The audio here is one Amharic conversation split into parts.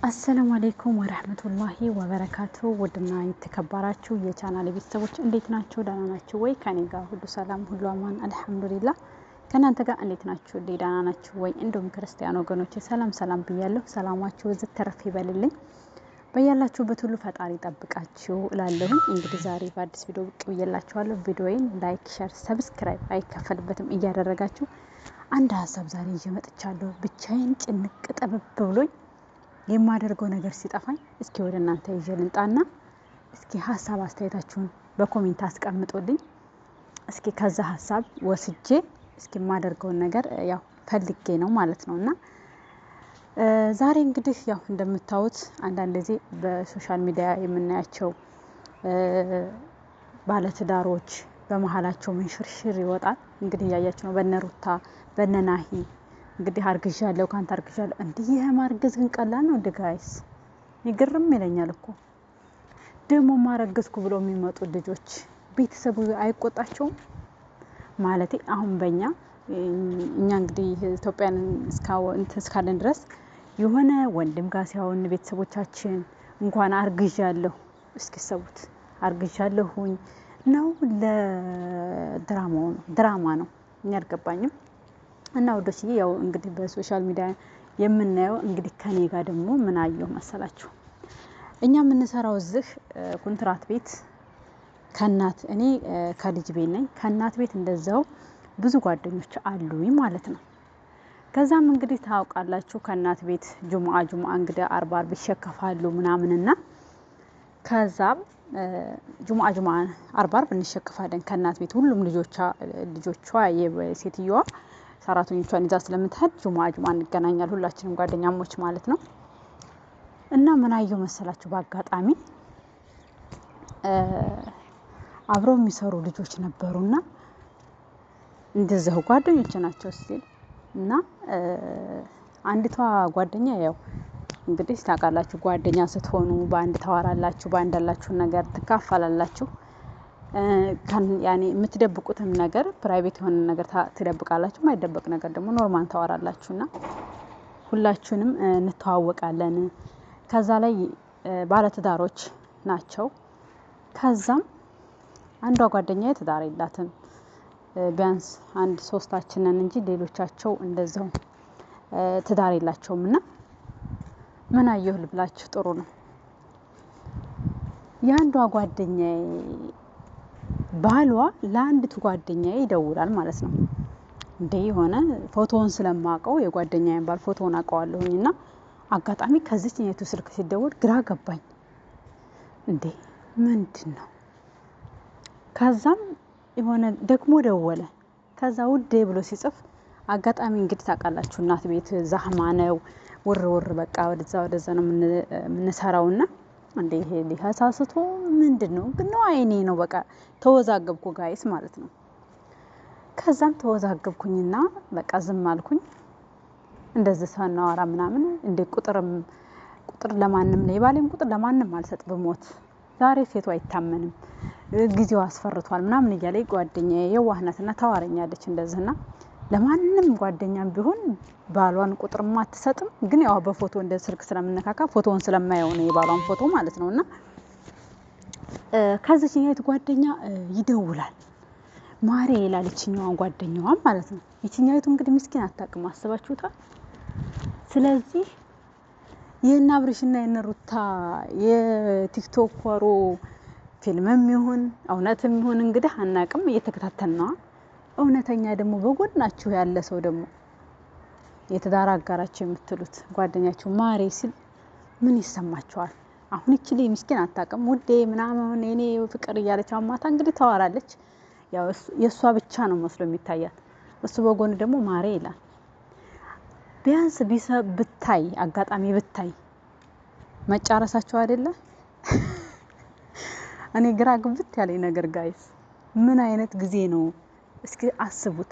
አሰላሙ አለይኩም ወራህመቱላሂ ወበረካቱ። ውድና የተከበራችሁ የቻናል ቤተሰቦች እንዴት ናችሁ? ደህና ናችሁ ወይ? ከኔ ጋር ሁሉ ሰላም ሁሉ አማን አልሐምዱሊላህ። ከናንተ ጋር እንዴት ናችሁ? ደህና ናችሁ ወይ? እንደውም ክርስቲያን ወገኖቼ ሰላም ብያለሁ። ሰላማችሁ ወዝ ተረፍ ይበልልኝ በያላችሁበት ሁሉ ፈጣሪ ጠብቃችሁ እላለሁ። እንግዲህ ዛሬ በአዲስ ቪዲዮ ብቅ ብዬላችኋለሁ። ቪዲዮዬን ላይክ፣ ሼር፣ ሰብስክራይብ አይከፈልበትም እያደረጋችሁ አንድ ሀሳብ ዛሬ ይዤ መጥቻለሁ። ብቻዬን ጭንቅ ጠበብ ብሎኝ የማደርገው ነገር ሲጠፋኝ እስኪ ወደ እናንተ ይዤ ልምጣና እስኪ ሀሳብ አስተያየታችሁን በኮሜንት አስቀምጡልኝ። እስኪ ከዛ ሀሳብ ወስጄ እስኪ የማደርገውን ነገር ያው ፈልጌ ነው ማለት ነውና ዛሬ እንግዲህ ያው እንደምታዩት አንዳንድ ጊዜ በሶሻል ሚዲያ የምናያቸው ባለትዳሮች በመሃላቸው መንሽርሽር ይወጣል። እንግዲህ ያያችሁ ነው በነሩታ በነናሂ እንግዲህ አርግዣለሁ ካንተ አርግዣለሁ። እንዲህ የማርገዝ ግን ቀላል ነው እንደ ጋይስ ይግርም ይለኛል እኮ። ደግሞ ማረገዝኩ ብሎ የሚመጡ ልጆች ቤተሰቡ አይቆጣቸውም ማለት አሁን በእኛ እንግዲህ ኢትዮጵያን እስካለን ድረስ የሆነ ወንድም ጋር ሲያውን ቤተሰቦቻችን እንኳን አርግዣለሁ እስኪሰቡት አርግዣለሁኝ ነው ለድራማ ነው ያልገባኝም። እና ወዶችዬ ያው እንግዲህ በሶሻል ሚዲያ የምናየው እንግዲህ ከኔ ጋር ደግሞ ምን አየሁ መሰላችሁ? እኛ የምንሰራው እዚህ ኮንትራት ቤት ከናት እኔ ከልጅ ቤት ነኝ። ከናት ቤት እንደዛው ብዙ ጓደኞች አሉኝ ማለት ነው። ከዛም እንግዲህ ታውቃላችሁ ከናት ቤት ጁሙአ እንግዲህ አርባ ይሸከፋሉ ምናምንና ከዛም ጁሙአ አርባ እንሸከፋለን ከናት ቤት ሁሉም ልጆቿ የሴትየዋ ሰራተኞቿን ይዛ ስለምትሄድ ጁሙአ እንገናኛለን ሁላችንም ጓደኛሞች ማለት ነው። እና ምን አየሁ መሰላችሁ? በአጋጣሚ አብረው የሚሰሩ ልጆች ነበሩና እንደዛው ጓደኞች ናቸው ሲል እና አንዲቷ ጓደኛ ያው እንግዲህ ታውቃላችሁ ጓደኛ ስትሆኑ በአንድ ታወራላችሁ፣ በአንድ ያላችሁን ነገር ትካፈላላችሁ። ያኔ የምትደብቁትም ነገር ፕራይቬት የሆነ ነገር ትደብቃላችሁ፣ የማይደበቅ ነገር ደግሞ ኖርማል ታወራላችሁና ሁላችንም እንተዋወቃለን። ከዛ ላይ ባለትዳሮች ናቸው። ከዛም አንዷ ጓደኛዬ ትዳር የላትም። ቢያንስ አንድ ሶስታችንን እንጂ ሌሎቻቸው እንደዛው ትዳር የላቸውምና ምን አየሁ ልብላችሁ ጥሩ ነው። የአንዷ ጓደኛዬ ባሏ ለአንዲቱ ጓደኛዬ ይደውላል ማለት ነው። እንዴ የሆነ ፎቶውን ስለማቀው የጓደኛዬን ባል ፎቶውን አውቀዋለሁኝና አጋጣሚ ከዚህኛይቱ ስልክ ሲደውል ግራ ገባኝ። እንዴ ምንድነው? ከዛም የሆነ ደግሞ ደወለ። ከዛ ውዴ ብሎ ሲጽፍ አጋጣሚ እንግዲህ ታውቃላችሁ እናት ቤት ዛህማ ነው፣ ውር በቃ ወደዛ ነው የምንሰራውና እንዴ ይሄ ሊያሳስቶ ምንድነው ግን ነው አይኔ ነው በቃ ተወዛገብኩ ጋይስ ማለት ነው። ከዛም ተወዛገብኩኝና በቃ ዝም አልኩኝ። እንደዚህ ሳናወራ ምናምን እንደ ቁጥር ለማንም ነው የባሌም ቁጥር ለማንም አልሰጥ ብሞት ዛሬ ሴቱ አይታመንም ጊዜው አስፈርቷል ምናምን እያለ ጓደኛዬ የዋህነትና ታዋረኛለች እንደዚህና ለማንም ጓደኛም ቢሆን ባሏን ቁጥርማ አትሰጥም። ግን ያው በፎቶ እንደ ስልክ ስለምንነካካ ፎቶውን ስለማየው ነው የባሏን ፎቶ ማለት ነውና ከዚህኛይቱ ጓደኛ ይደውላል። ማሬ ይላለችኛዋን ጓደኛዋ ማለት ነው። ይችኛይቱ እንግዲህ ምስኪን አታውቅም፣ አስባችሁታል? ስለዚህ የእነ አብርሽና የእነ ሩታ የቲክቶከሩ ፊልምም ይሁን እውነትም ይሁን እንግዲህ አናውቅም፣ እየተከታተልነው እውነተኛ ደግሞ በጎናችሁ ያለ ሰው ደግሞ የትዳር አጋራችሁ የምትሉት ጓደኛችሁ ማሬ ሲል ምን ይሰማችኋል? አሁን እቺ ልጅ ምስኪን አታውቅም ውዴ ምናምን እኔ ፍቅር እያለች አማታ እንግዲህ ታወራለች። ያው የሷ ብቻ ነው መስሎ የሚታያት፣ እሱ በጎን ደግሞ ማሬ ይላል። ቢያንስ ብታይ አጋጣሚ ብታይ መጫረሳቸው አይደለ? እኔ ግራ ግብት ያለኝ ነገር ጋይስ ምን አይነት ጊዜ ነው? እስኪ አስቡት።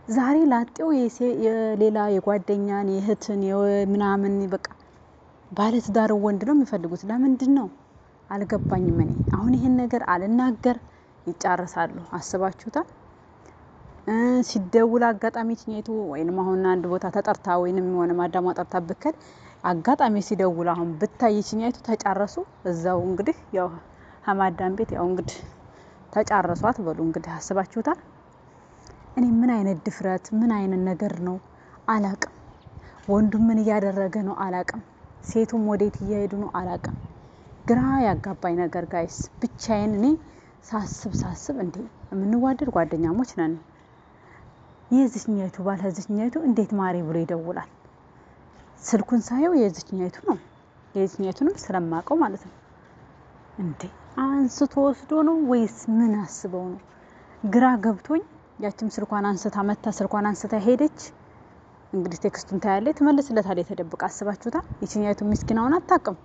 ዛሬ ላጤው የሌላ የጓደኛን የእህትን ምናምን በቃ ባለትዳር ወንድ ነው የሚፈልጉት። ለምንድን ነው አልገባኝም። እኔ አሁን ይሄን ነገር አልናገር ይጫረሳሉ። አስባችሁታል? ሲደውል አጋጣሚ ትኝቱ ወይንም አሁን አንድ ቦታ ተጠርታ ወይንም የሆነ ማዳማ ጠርታ ብከል አጋጣሚ ሲደውል አሁን ብታይችኛይቱ ተጫረሱ እዛው እንግዲህ ያው ሐማዳም ቤት ያው እንግዲህ ተጫረሷት በሉ እንግዲህ አስባችሁታል። እኔ ምን አይነት ድፍረት ምን አይነት ነገር ነው አላቅም። ወንዱም ምን እያደረገ ነው አላቅም። ሴቱም ወዴት እየሄዱ ነው አላቅም። ግራ ያጋባኝ ነገር ጋይስ ብቻዬን እኔ ሳስብ እንዴ የምንዋደድ ጓደኛሞች ነን። የዚህኛይቱ ባል የዚህኛይቱ እንዴት ማሪ ብሎ ይደውላል? ስልኩን ሳየው የዚህኛይቱ ነው። የዚህኛይቱንም ስለማቀው ማለት ነው። እንዴ አንስቶ ወስዶ ነው ወይስ ምን አስበው ነው? ግራ ገብቶኝ ያችም ስልኳን አንስታ ሄደች። እንግዲህ ቴክስቱን ታያለች ትመልስለታለች ተደብቃ አስባችሁታል። ይችኛይቱ ምስኪናውን አታውቅም።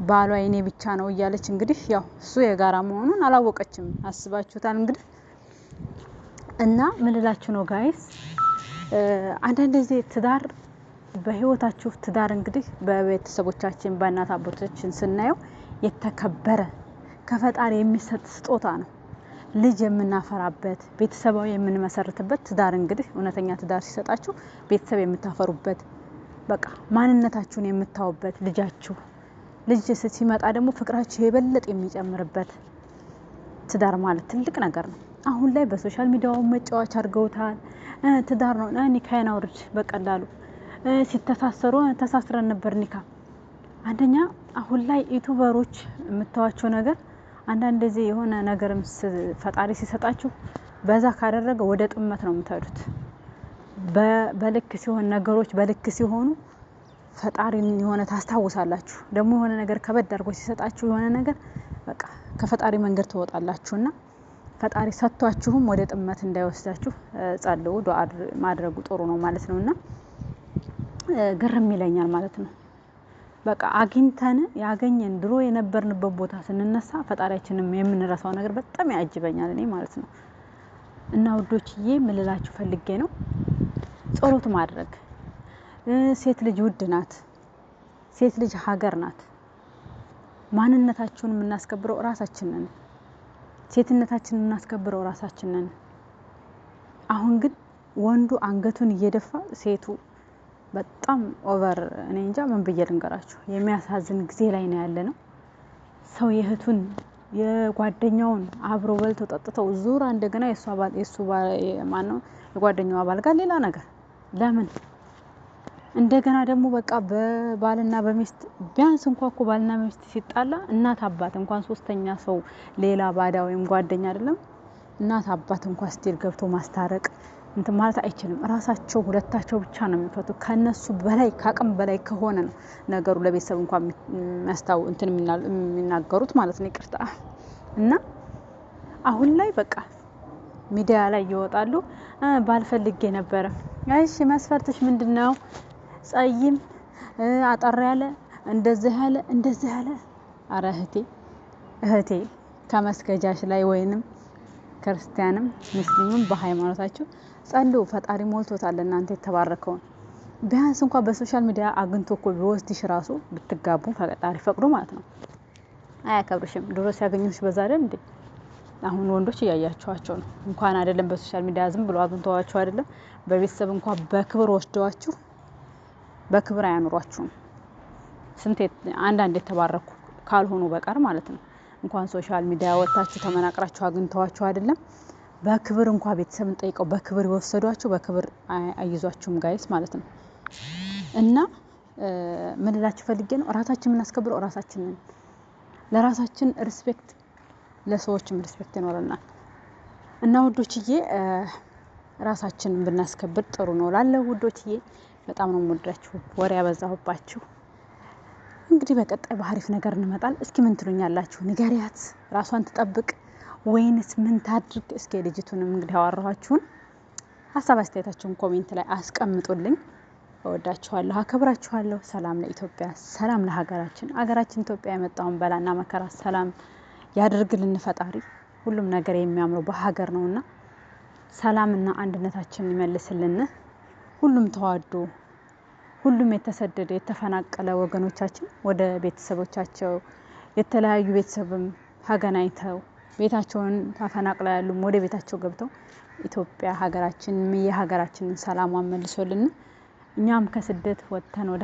ባሏ የኔ ብቻ ነው እያለች እንግዲህ ያው እሱ የጋራ መሆኑን አላወቀችም። አስባችሁታል እንግዲህ እና ምን ልላችሁ ነው ጋይስ አንዳንድ ጊዜ ትዳር በህይወታችሁ ትዳር እንግዲህ በቤተሰቦቻችን በእናት አባቶቻችን ስናየው የተከበረ ከፈጣሪ የሚሰጥ ስጦታ ነው። ልጅ የምናፈራበት ቤተሰባዊ የምንመሰርትበት ትዳር እንግዲህ እውነተኛ ትዳር ሲሰጣችሁ ቤተሰብ የምታፈሩበት በቃ ማንነታችሁን የምታውበት ልጅ ሲመጣ ደግሞ ፍቅራችሁ የበለጠ የሚጨምርበት ትዳር ማለት ትልቅ ነገር ነው። አሁን ላይ በሶሻል ሚዲያው መጫወቻ አድርገውታል። ትዳር ነው ኒካን አውርድ በቀላሉ ሲተሳሰሩ ተሳስረን ነበር ኒካ። አንደኛ አሁን ላይ ዩቲዩበሮች የምታዋቸው ነገር አንዳንድ ጊዜ የሆነ ነገርም ፈጣሪ ሲሰጣችሁ በዛ ካደረገ ወደ ጥመት ነው የምትሄዱት። በልክ ሲሆን ነገሮች በልክ ሲሆኑ ፈጣሪን የሆነ ታስታውሳላችሁ። ደግሞ የሆነ ነገር ከበድ አድርጎ ሲሰጣችሁ የሆነ ነገር በቃ ከፈጣሪ መንገድ ትወጣላችሁና ፈጣሪ ሰጥቷችሁም ወደ ጥመት እንዳይወስዳችሁ ጸልዩ። ዱአ ማድረጉ ጥሩ ነው ማለት ነውና ግርም ይለኛል ማለት ነው። በቃ አግኝተን ያገኘን ድሮ የነበርንበት ቦታ ስንነሳ ፈጣሪያችንም የምንረሳው ነገር በጣም ያጅበኛል እኔ ማለት ነው። እና ውዶችዬ ምን ልላችሁ ፈልጌ ነው ጸሎት ማድረግ ሴት ልጅ ውድ ናት። ሴት ልጅ ሀገር ናት። ማንነታችንን የምናስከብረው ራሳችን ነን። ሴትነታችንን የምናስከብረው ራሳችን ነን። አሁን ግን ወንዱ አንገቱን እየደፋ ሴቱ በጣም ኦቨር እኔ እንጃ ምን ብዬ ልንገራችሁ የሚያሳዝን ጊዜ ላይ ነው ያለነው። ሰው የእህቱን የጓደኛውን አብሮ በልቶ ጠጥተው ዙራ እንደገና የሱ ማነው የጓደኛው አባል ጋር ሌላ ነገር ለምን እንደገና ደግሞ በቃ በባልና በሚስት ቢያንስ እንኳን እኮ ባልና በሚስት ሲጣላ እናት አባት እንኳን ሶስተኛ ሰው ሌላ ባዳ ወይም ጓደኛ አይደለም እናት አባት እንኳን ስቲል ገብቶ ማስታረቅ እንትን ማለት አይችልም። ራሳቸው ሁለታቸው ብቻ ነው የሚፈቱ። ከነሱ በላይ ካቅም በላይ ከሆነ ነው ነገሩ ለቤተሰብ እንኳን የሚያስታው እንትን የሚናገሩት ማለት ነው። ይቅርታ እና አሁን ላይ በቃ ሚዲያ ላይ ይወጣሉ። ባልፈልጌ ነበር። እሺ መስፈርትሽ ምንድነው? ጸይም አጠር ያለ እንደዚህ ያለ አረ እህቴ ከመስገጃሽ ላይ ወይንም ክርስቲያንም ሙስሊምም በሃይማኖታችሁ ጸልዩ። ፈጣሪ ሞልቶታል እናንተ የተባረከውን። ቢያንስ እንኳን በሶሻል ሚዲያ አግንቶ እኮ ቢወስድሽ ራሱ ብትጋቡ ፈጣሪ ፈቅዶ ማለት ነው አያከብርሽም። ድሮ ሲያገኙሽ በዛ አይደል እንዴ? አሁን ወንዶች እያያችኋቸው ነው። እንኳን አይደለም በሶሻል ሚዲያ ዝም ብሎ አግንተዋችሁ አይደለም በቤተሰብ እንኳን በክብር ወስደዋችሁ በክብር አያኑሯችሁም። ስንት አንዳንድ የተባረኩ ካልሆኑ በቀር ማለት ነው። እንኳን ሶሻል ሚዲያ ወጣችሁ ተመናቅራችሁ አግንተዋችሁ አይደለም በክብር እንኳን ቤተሰብን ጠይቀው በክብር ይወሰዷችሁ በክብር አይዟችሁም ጋይስ ማለት ነው። እና ምን ልላችሁ ፈልጌ ነው ራሳችንን የምናስከብረው ራሳችን ነን። ለራሳችን ሪስፔክት ለሰዎችም ሪስፔክት ይኖርናል። እና ውዶችዬ ራሳችንን ብናስከብር ጥሩ ነው ላለው ውዶችዬ በጣም ነው የምወዳችሁ። ወሬ ያበዛሁባችሁ። እንግዲህ በቀጣይ በአሪፍ ነገር እንመጣለን። እስኪ ምን ትሉኛላችሁ? ንገሪያት ራሷን ትጠብቅ ወይንስ ምን ታድርግ? እስኪ ልጅቱንም እንግዲህ አወራኋችሁን ሐሳብ አስተያየታችሁን ኮሜንት ላይ አስቀምጡልኝ። እወዳችኋለሁ፣ አከብራችኋለሁ። ሰላም ለኢትዮጵያ፣ ሰላም ለሀገራችን። ሀገራችን ኢትዮጵያ የመጣውን በላና መከራ ሰላም ያድርግልን ፈጣሪ። ሁሉም ነገር የሚያምረው በሀገር ነውና ሰላምና አንድነታችንን ይመልስልን። ሁሉም ተዋዶ ሁሉም የተሰደደ የተፈናቀለ ወገኖቻችን ወደ ቤተሰቦቻቸው የተለያዩ ቤተሰብም ሀገናይተው ቤታቸውን ተፈናቅለው ያሉ ወደ ቤታቸው ገብተው ኢትዮጵያ ሀገራችንን ሰላሟን መልሶልን እኛም ከስደት ወጥተን ወደ